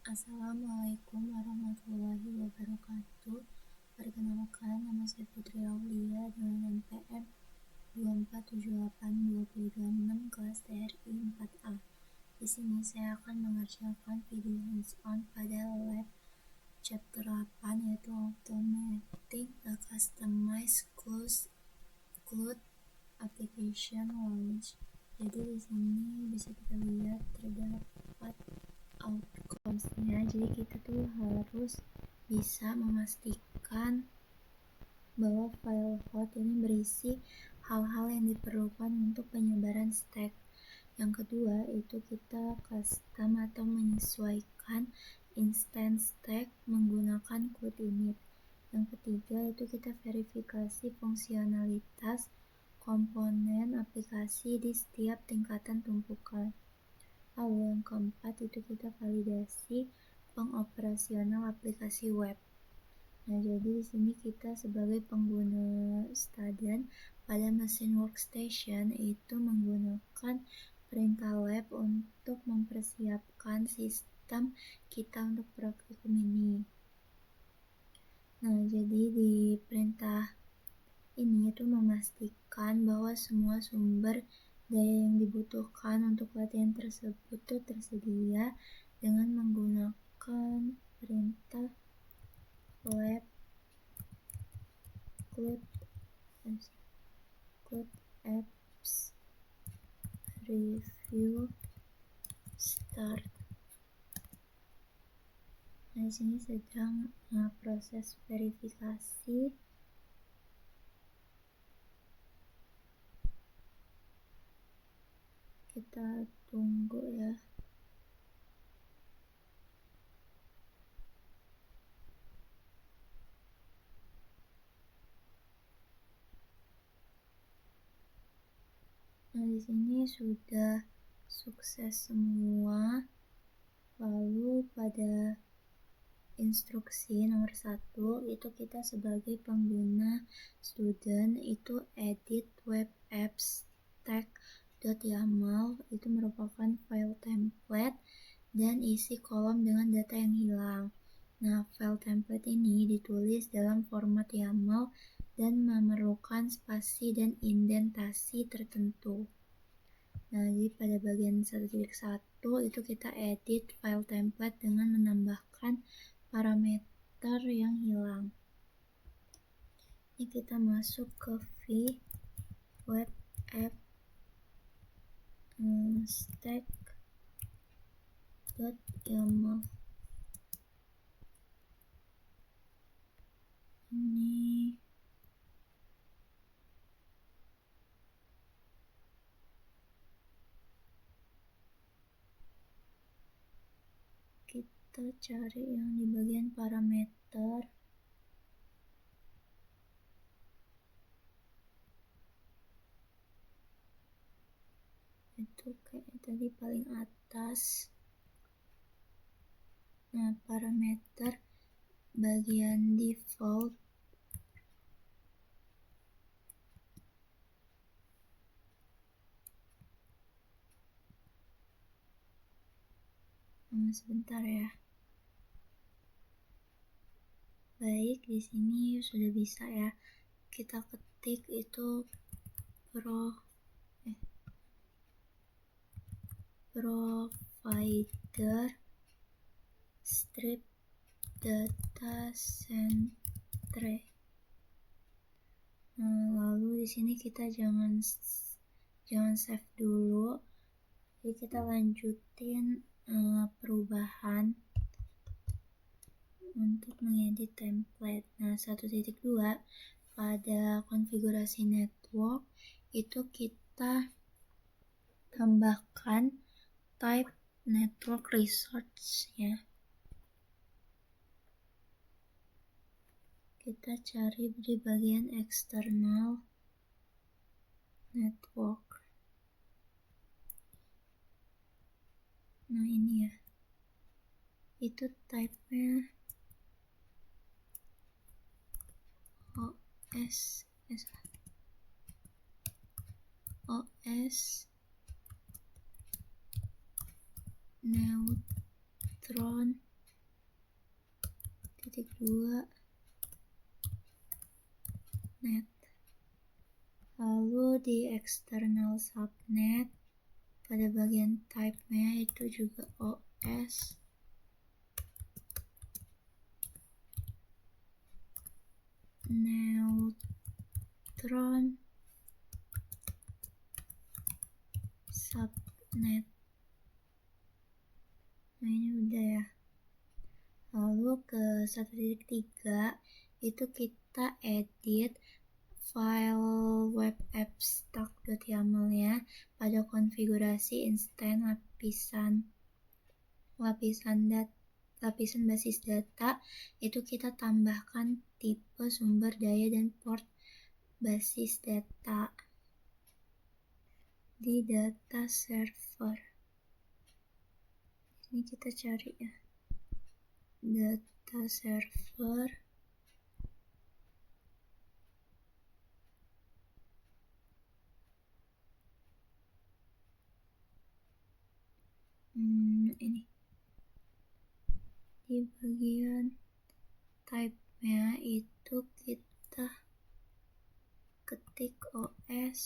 Assalamualaikum warahmatullahi wabarakatuh. Perkenalkan, nama saya Putri Aulia dengan NPM 2478226 kelas TRI 4A. Di sini saya akan mengerjakan video hands-on pada lab chapter 8, yaitu Automating a Customized Cloud Application Launch. Jadi di sini bisa kita lihat terdapat outcomes-nya. Jadi kita tuh harus bisa memastikan bahwa file hot ini berisi hal-hal yang diperlukan untuk penyebaran stack. Yang kedua itu kita custom atau menyesuaikan instance stack menggunakan cloud init. Yang ketiga itu kita verifikasi fungsionalitas komponen aplikasi di setiap tingkatan tumpukan. Lalu yang keempat itu kita validasi pengoperasional aplikasi web. Nah, jadi di sini kita sebagai pengguna student pada mesin workstation itu menggunakan perintah lab untuk mempersiapkan sistem kita untuk praktikum ini. Nah, jadi di perintah ini itu memastikan bahwa semua sumber daya yang dibutuhkan untuk latihan tersebut tuh tersedia dengan menggunakan perintah lab cloud apps review start. Nah, di sini sedang proses verifikasi. Kita tunggu ya. Nah, di sini sudah sukses semua. Lalu pada instruksi nomor 1 itu kita sebagai pengguna student itu edit web apps stack.yaml itu merupakan file template dan isi kolom dengan data yang hilang. Nah, file template ini ditulis dalam format YAML dan memerlukan spasi dan indentasi tertentu. Nah, jadi pada bagian 1.1 itu kita edit file template dengan menambahkan parameter yang hilang. Ini kita masuk ke web app stack.yaml. Ini kita cari yang di bagian parameter. Itu kayak tadi paling atas. Nah, parameter bagian default. Sebentar ya. Baik, di sini sudah bisa ya. Kita ketik itu provider strip data center. Lalu di sini kita jangan save dulu. Jadi kita lanjutin perubahan untuk mengedit template. Nah, 1.2 pada konfigurasi network itu kita tambahkan type network resource ya. Kita cari di bagian external network. Nah, ini ya. Itu type-nya OS neutron 2 net. Lalu di external subnet pada bagian type-nya itu juga OS neutron subnet. Nah ini udah ya. Lalu ke 1.3 itu kita edit file web abstract.yaml ya pada konfigurasi instan lapisan basis data. Itu kita tambahkan tipe sumber daya dan port basis data di data server. Ini kita cari ya, data server. Ini di bagian type-nya itu kita ketik OS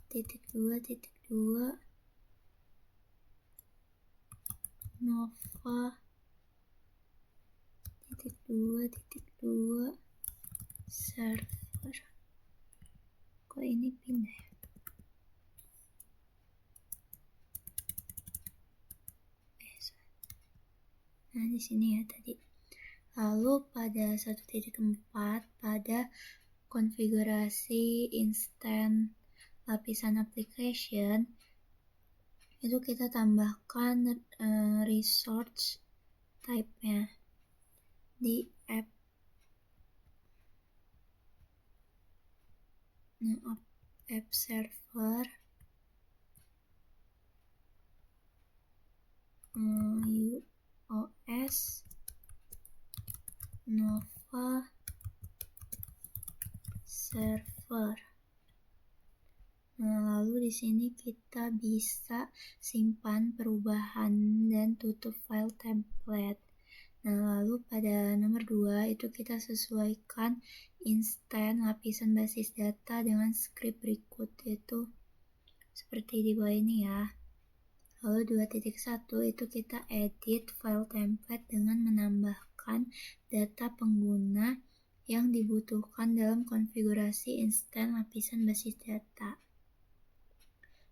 .2.2 Nova .2.2 server. Kok ini pindah ya? Nah di sini ya tadi. Lalu pada 1.4 pada konfigurasi instan lapisan application itu kita tambahkan resource type-nya di app server OS Nova server. Nah, lalu di sini kita bisa simpan perubahan dan tutup file template. Nah, lalu pada nomor 2 itu kita sesuaikan instan lapisan basis data dengan script berikut, yaitu seperti di bawah ini ya. Lalu 2.1 itu kita edit file template dengan menambahkan data pengguna yang dibutuhkan dalam konfigurasi instan lapisan basis data.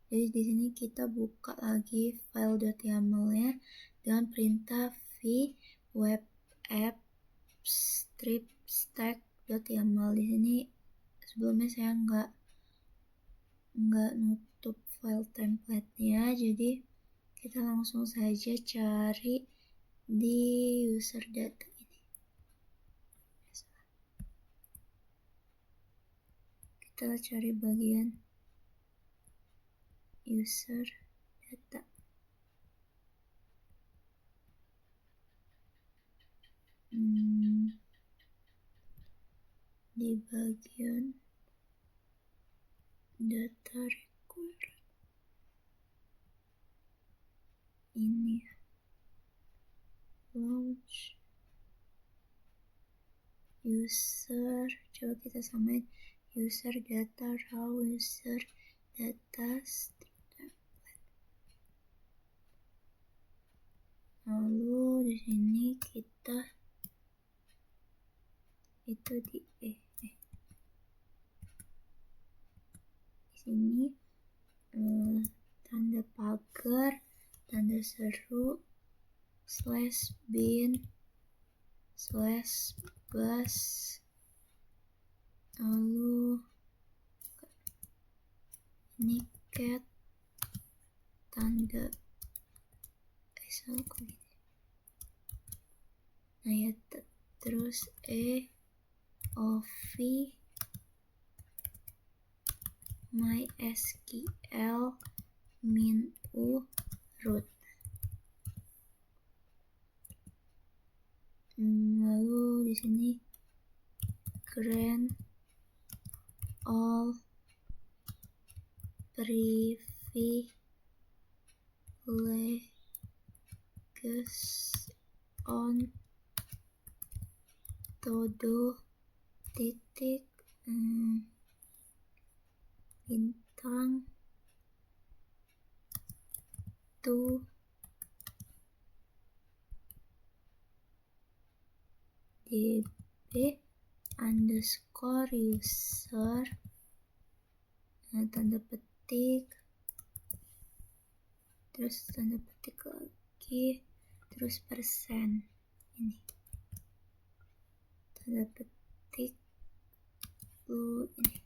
Jadi di sini kita buka lagi file.yaml-nya dengan perintah v web app strip stack.yaml. Di sini sebelumnya saya nggak nutup file template-nya, jadi kita langsung saja cari di user data ini. Kita cari bagian user data. Di bagian data record ini launch user, coba kita samain user data raw, user data strip template. Lalu di sini kita itu di sini tanda pagar, tanda seru, /bin, /bus, lalu ini cat, tanda nah ya, terus of MySQL min u root. Lalu di sini grant all privileges on todo titik bintang to db underscore user tanda petik, terus tanda petik lagi, terus persen, ini tanda petik ini.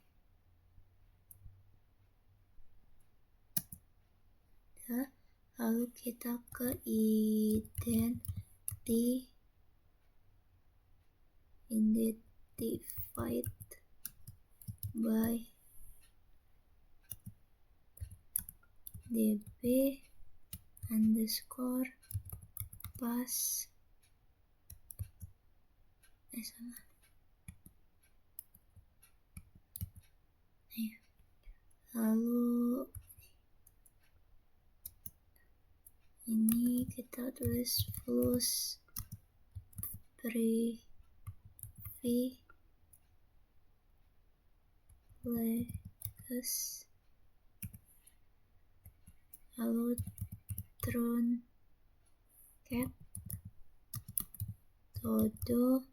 Lalu kita ke identified by db underscore pass salah. Lalu ini kita tulis plus privileges, lalu truncat todo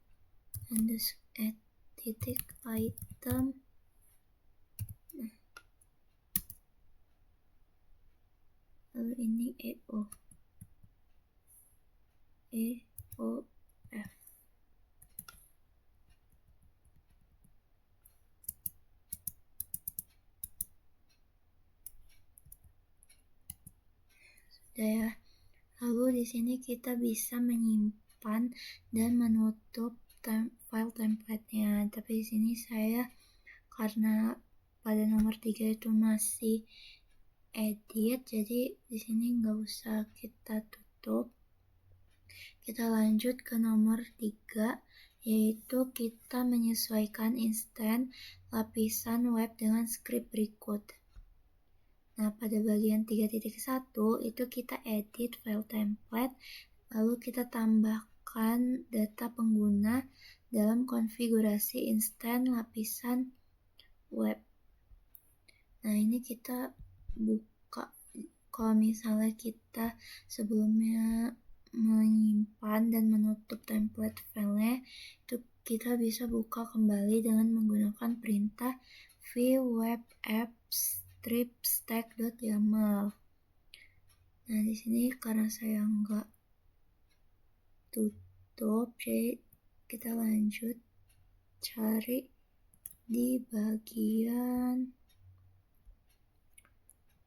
underscore titik item, lalu ini EOF. Sudah ya. Lalu di sini kita bisa menyimpan dan menutup file template-nya. Tapi di sini saya karena pada nomor 3 itu masih edit, jadi di sini nggak usah kita tutup. Kita lanjut ke nomor 3, yaitu kita menyesuaikan instan lapisan web dengan script berikut. Nah, pada bagian 3.1 itu kita edit file template, lalu kita tambahkan data pengguna dalam konfigurasi instan lapisan web. Nah, ini kita buka. Kalau misalnya kita sebelumnya menyimpan dan menutup template filenya, itu kita bisa buka kembali dengan menggunakan perintah vweb-apps strip stack.yaml. Nah, di sini karena saya nggak tutup, jadi kita lanjut cari di bagian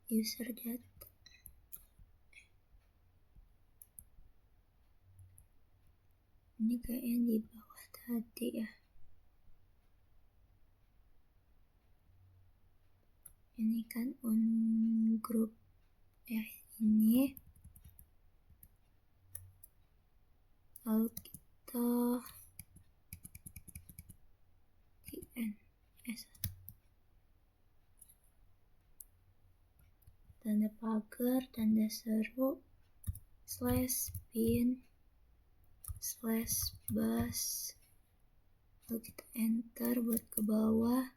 user data. Ini kayaknya di bawah tadi ya. Ini kan on group ya, ini. Lalu kita DNS, tanda pagar, tanda seru, /bin /bus, lalu kita enter buat ke bawah.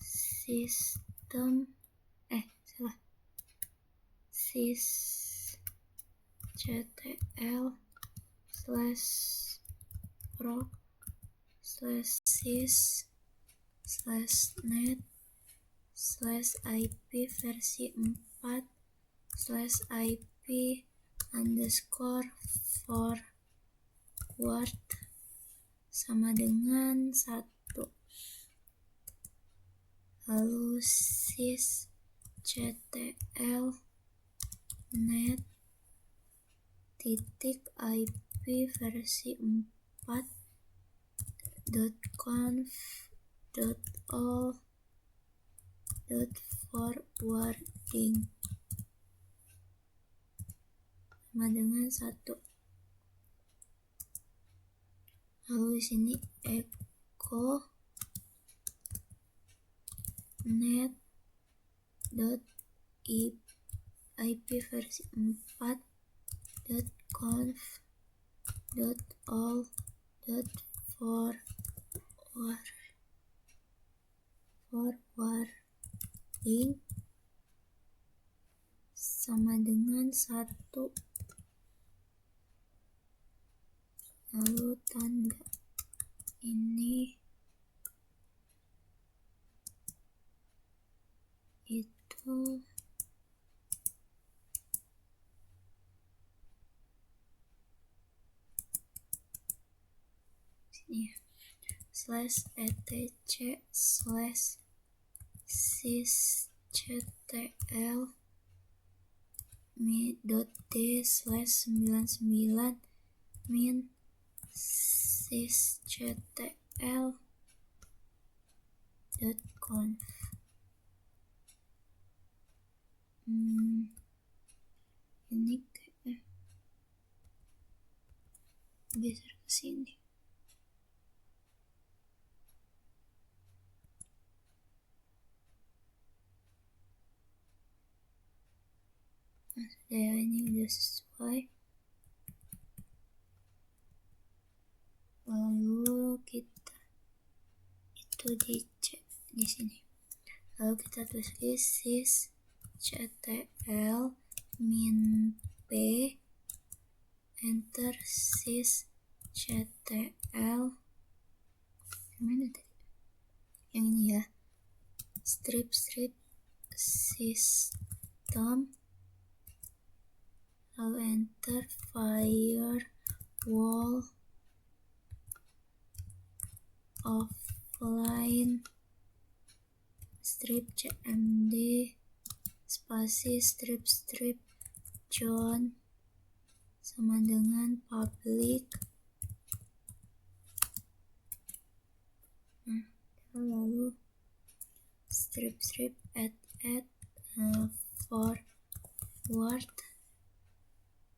sysctl/proc/sys/net/ip versi 4/ip_forward sama dengan 1. Lalu sysctl net.ip versi 4.conf.all.forwarding sama dengan 1. Lalu di sini echo net.ip versi 4.conf.all.forwarding forwarding sama dengan 1, lalu tanda ini itu sini ya, /etc/sysctl .d/99 min sysctl.conf. Ini kayaknya geser ke sini. Ya, ini udah sesuai. Lalu kita itu dicek di sini. Lalu kita tulis sysctl min p, enter sysctl mana tadi? Yang ini ya, strip system, lalu enter firewall offline strip cmd spasi strip John sama dengan public. Lalu strip add forward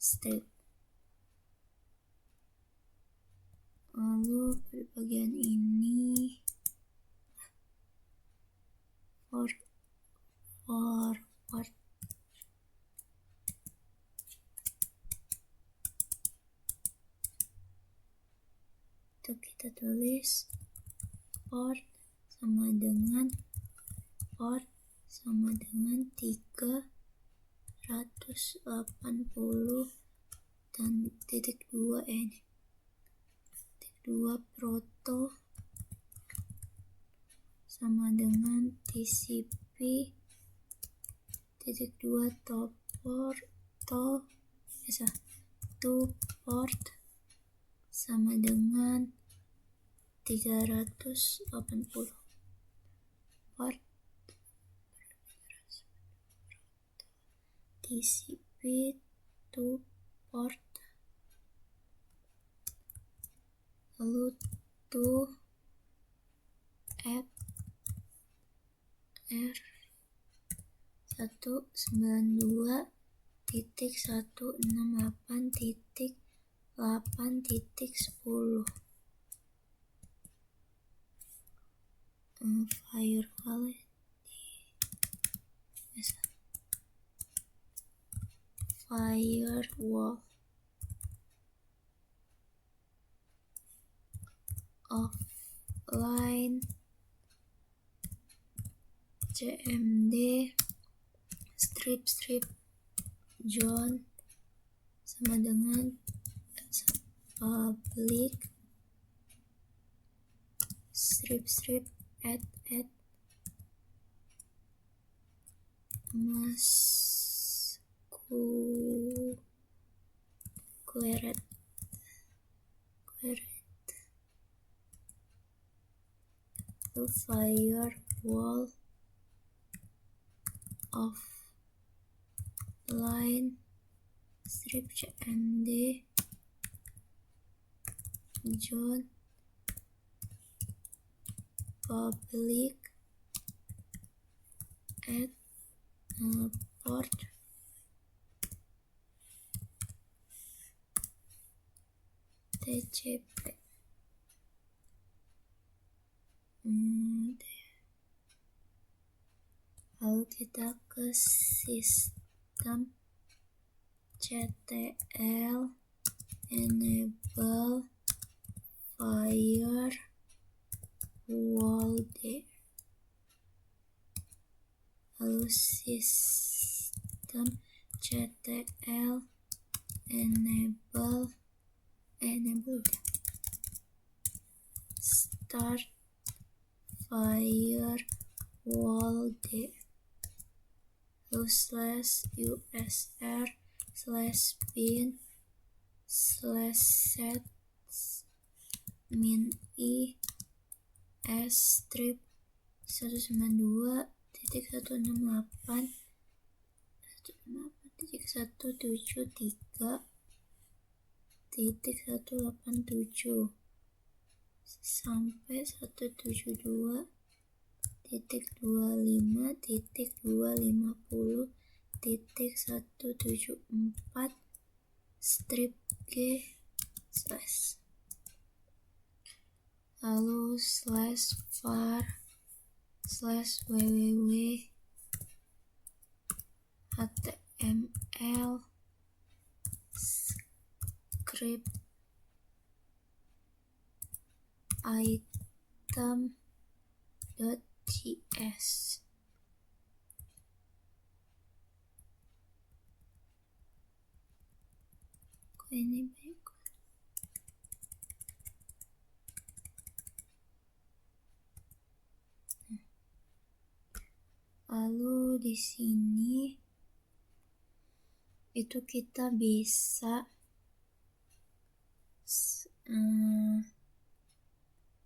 strip. Lalu pada bagian ini forward itu kita tulis port sama dengan 380 dan titik 2 ini titik 2 proto sama dengan TCP titik 2 to port sama dengan 380 port TCP to port, lalu to FR192.168.8.10 firewall offline cmd strip John sama dengan public strip add query to firewall offline strip cmd John public add port TCP. Lalu kita ke sistem ctl enable firewall lalu systemctl enable start firewall lalu /usr/bin/set min i strip 192.168.173.187 sampai 172.250.174 strip g lalu /var/www html script item.js. Ini baik. Lalu di sini itu kita bisa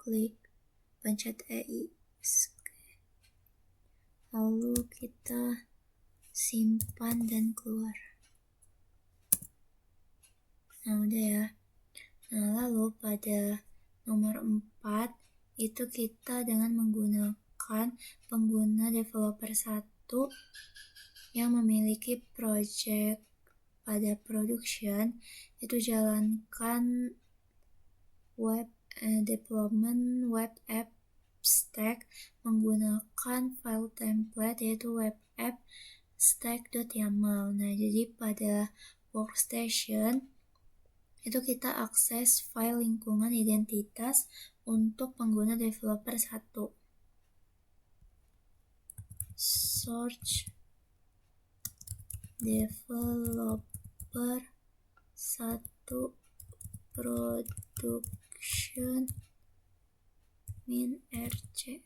klik pencet EXC, lalu kita simpan dan keluar. Nah udah ya. Nah lalu pada nomor 4 itu kita dengan menggunakan pengguna developer 1 yang memiliki project pada production, itu jalankan web development web app stack menggunakan file template yaitu web app stack.yaml. Nah jadi pada workstation itu kita akses file lingkungan identitas untuk pengguna developer 1. Search developer 1 production min rc.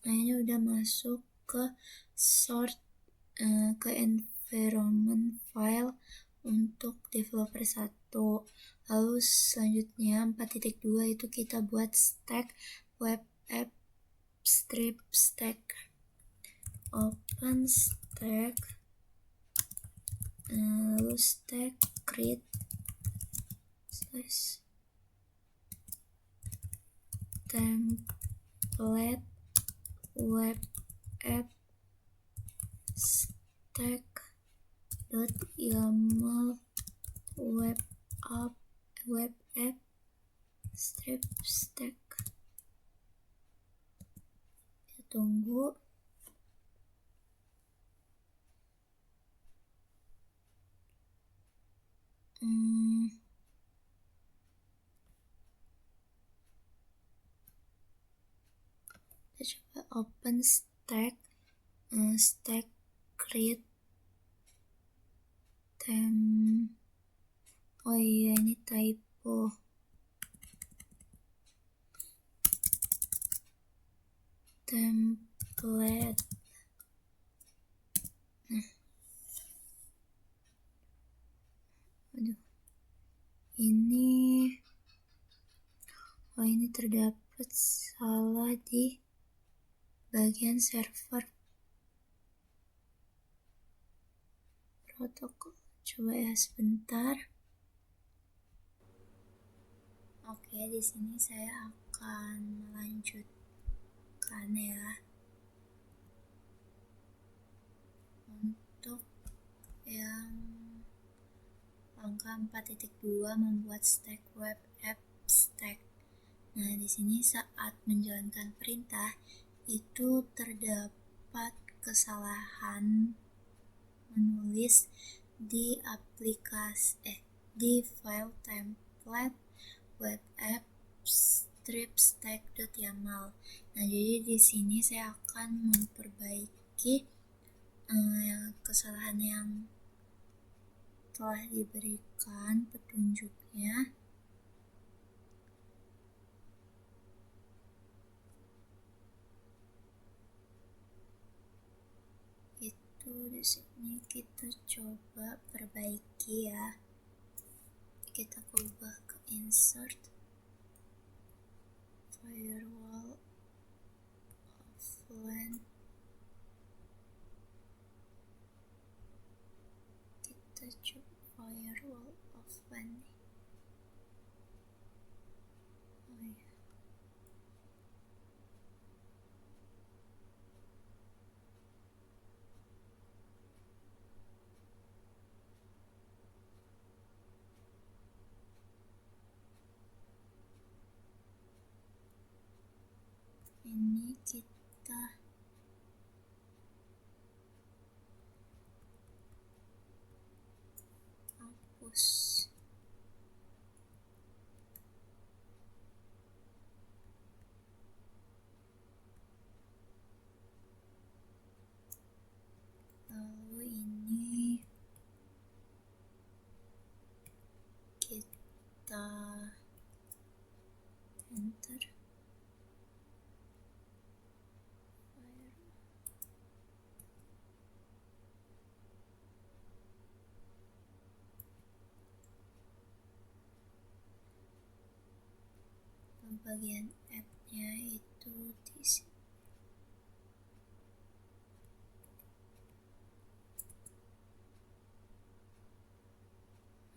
Nah ini udah masuk ke sort ke environment file untuk developer 1. Lalu selanjutnya 4.2 itu kita buat stack web app strip stack. Open stack lalu stack create template web app stack.yaml web app strip stack. Kita tunggu. Kita coba open stack create oh iya ini typo. Template. Aduh. Ini terdapat salah di bagian server protokol. Coba ya sebentar. Oke, di sini saya akan melanjutkan ya. Untuk yang langkah 4.2 membuat stack web app stack. Nah, di sini saat menjalankan perintah itu terdapat kesalahan menulis di di file template web app strip stack.yaml. Nah, jadi di sini saya akan memperbaiki kesalahan yang telah diberikan petunjuknya. Itu di sini kita coba perbaiki ya. Kita ubah ke insert firewall of LAN. Kita coba firewall of LAN nih. Oh ya. Ini kita hapus. Lalu ini kita enter. Bagian app-nya itu di sini.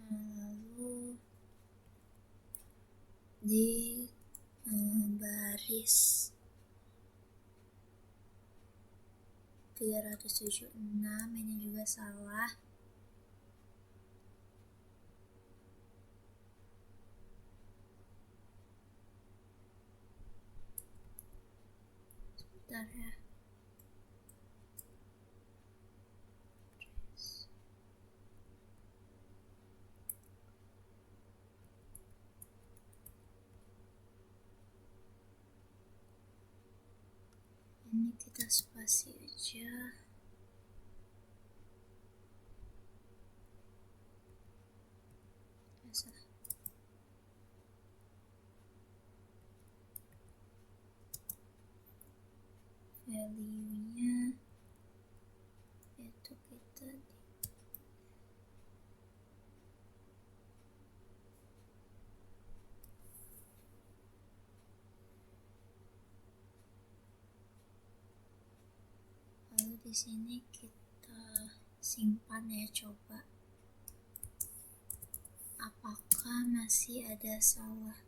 Lalu di baris 376 ini juga salah. Sebentar ya. Ini kita spasi aja. Salah. Value-nya itu kita lalu di sini kita simpan ya, coba apakah masih ada salah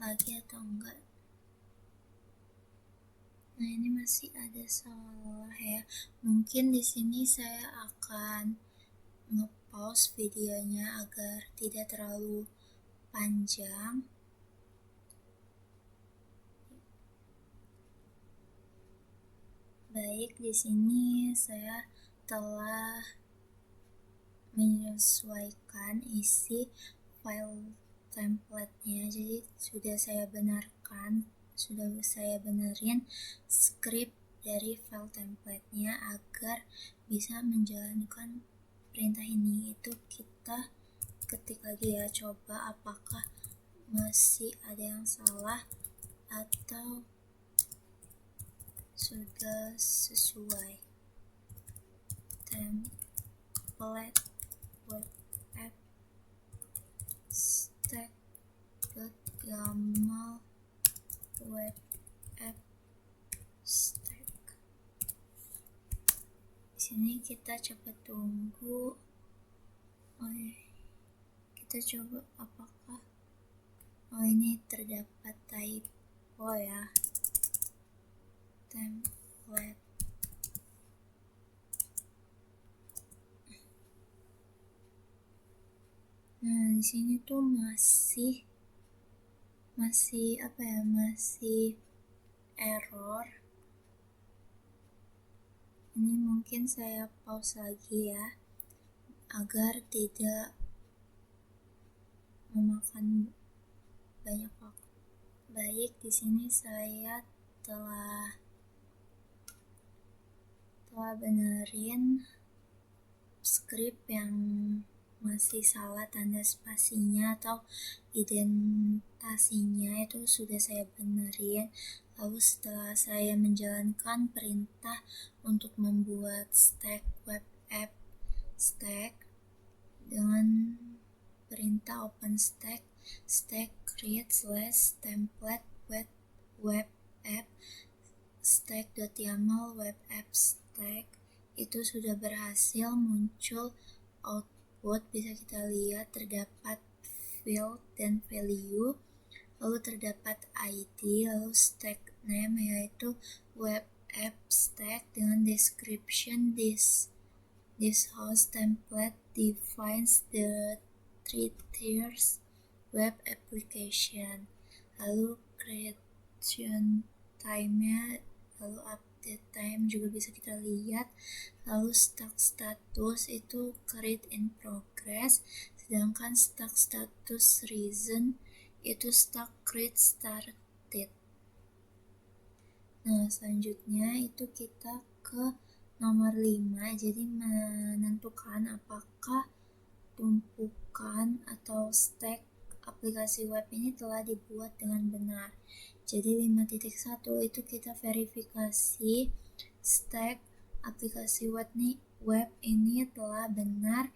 lagi atau enggak. Nah, ini masih ada salah ya. Mungkin di sini saya akan nge-pause videonya agar tidak terlalu panjang. Baik, di sini saya telah menyesuaikan isi file template-nya. Jadi sudah saya benerin script dari file template-nya agar bisa menjalankan perintah ini. Itu kita ketik lagi ya, coba apakah masih ada yang salah atau sudah sesuai. Template web app stack.yaml web app stack. Di sini kita coba tunggu. Kita coba apakah ini terdapat typo ya. Template. Nah, di sini tuh masih error. Ini mungkin saya pause lagi ya agar tidak memakan banyak waktu. Baik, di sini saya telah benerin skrip yang masih salah tanda spasinya atau identasinya, itu sudah saya benerin. Lalu setelah saya menjalankan perintah untuk membuat stack web app stack dengan perintah OpenStack create /template web app stack.yaml web app stack, itu sudah berhasil muncul output. Bisa kita lihat terdapat field dan value, lalu terdapat ID, lalu stack name yaitu web app stack dengan description this host template defines the 3 tiers web application, lalu creation time-nya, lalu update time juga bisa kita lihat, lalu stack status itu create in progress, sedangkan stack status reason itu stack create started. Nah, selanjutnya itu kita ke nomor 5, jadi menentukan apakah tumpukan atau stack aplikasi web ini telah dibuat dengan benar. Jadi 5.1 itu kita verifikasi stack aplikasi web ini telah benar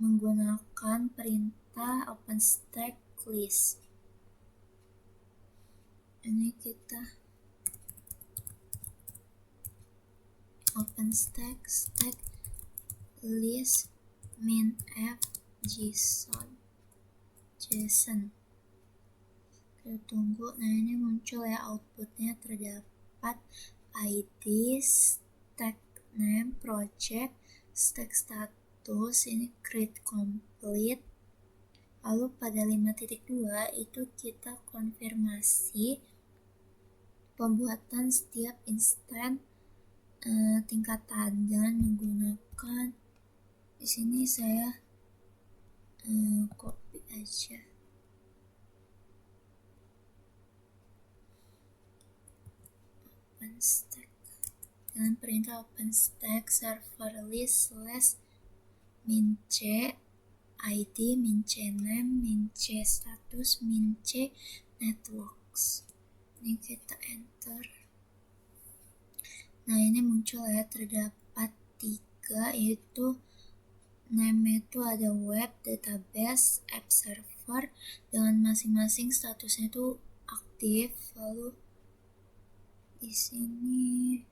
menggunakan perintah OpenStack list. Ini kita OpenStack stack list min f json. Kita tunggu. Nah, ini muncul ya outputnya, terdapat ID, stack name, project, stack status, ini create complete. Lalu pada 5.2 itu kita konfirmasi pembuatan setiap instan tingkatan dengan menggunakan, di sini saya copy aja. OpenStack dengan perintah OpenStack server list /min c id min c name min c status min c networks. Ini kita enter. Nah, ini muncul ya, terdapat 3, yaitu name itu ada web, database, app server dengan masing-masing statusnya itu aktif. Lalu di sini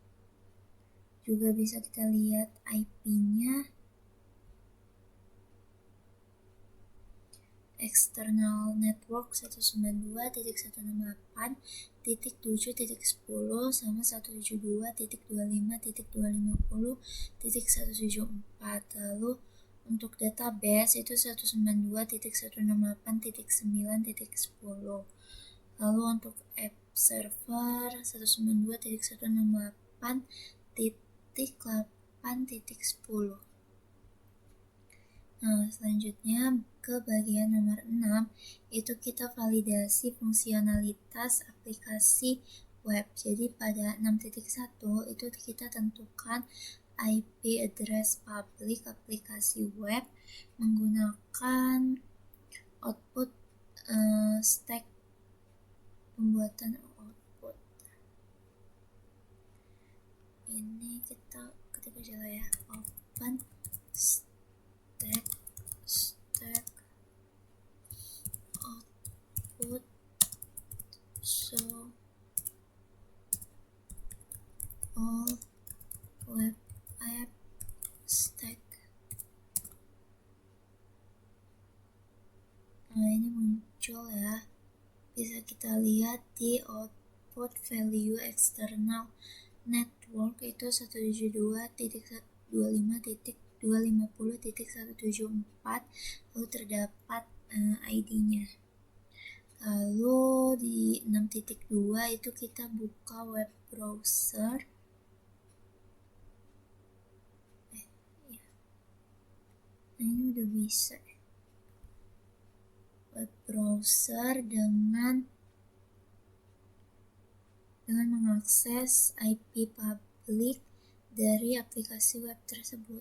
juga bisa kita lihat IP-nya, external network 192.168.7.10 sama 172.25.250.174. Lalu untuk database itu 192.168.9.10. Lalu untuk app server 192.168.8.10. Nah, selanjutnya ke bagian nomor 6, itu kita validasi fungsionalitas aplikasi web. Jadi pada 6.1 itu kita tentukan IP address public aplikasi web menggunakan output stack pembuatan output. Ini kita ketik aja lah ya, open stack output so all web app stack. Nah, ini muncul ya, bisa kita lihat di output value external network itu 172.25.250.174, lalu terdapat ID-nya. Lalu di 6.2 itu kita buka web browser. Nah, ini udah bisa. Web browser dengan mengakses IP publik dari aplikasi web tersebut.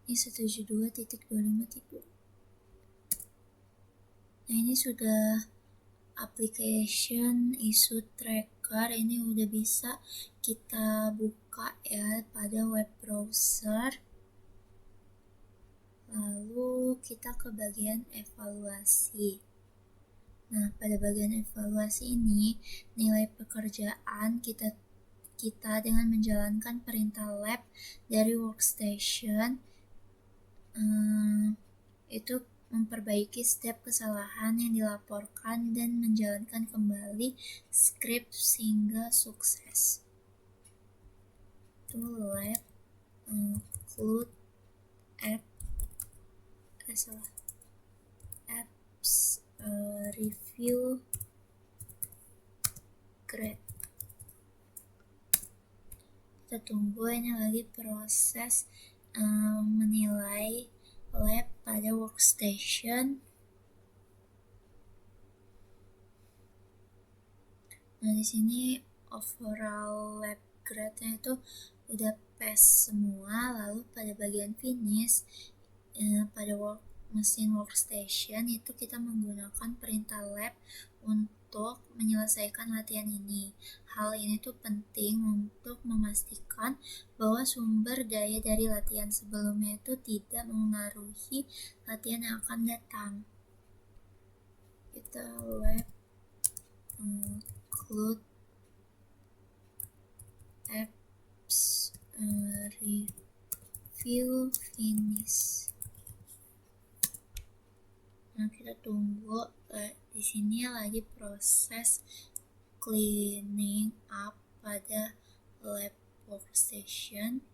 Ini 172.25.2. Nah, ini sudah application issue tracker, ini udah bisa kita buka ya pada web browser. Lalu kita ke bagian evaluasi. Nah, pada bagian evaluasi ini, nilai pekerjaan kita dengan menjalankan perintah lab dari workstation itu memperbaiki setiap kesalahan yang dilaporkan dan menjalankan kembali script sehingga sukses. Itu lab include apps review grade. Kita tunggu, ini lagi proses menilai lab pada workstation. Nah, di sini overall lab grade-nya itu udah pass semua. Lalu pada bagian finish, pada mesin workstation itu kita menggunakan perintah lab untuk menyelesaikan latihan ini. Hal ini tuh penting untuk memastikan bahwa sumber daya dari latihan sebelumnya itu tidak mengaruhi latihan yang akan datang. Kita lab include apps review finish. Nah, kita tunggu, di sini lagi proses cleaning up pada lab workstation.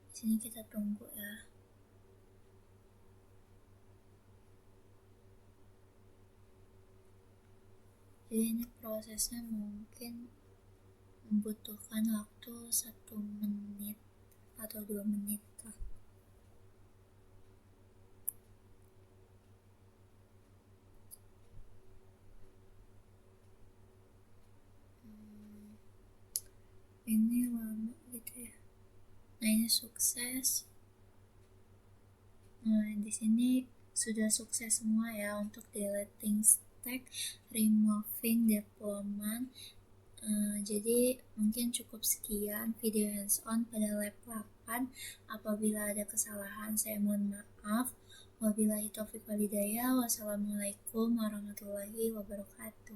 Di sini kita tunggu ya. Jadi ini prosesnya mungkin membutuhkan waktu 1 menit atau 2 menit lah. Ini lama gitu ya. Nah, ini sukses. Nah, di sini sudah sukses semua ya untuk deleting stack, removing deployment. Jadi mungkin cukup sekian video hands-on pada lab 8. Apabila ada kesalahan saya mohon maaf. Wabillahi taufiq walhidayah. Wassalamualaikum warahmatullahi wabarakatuh.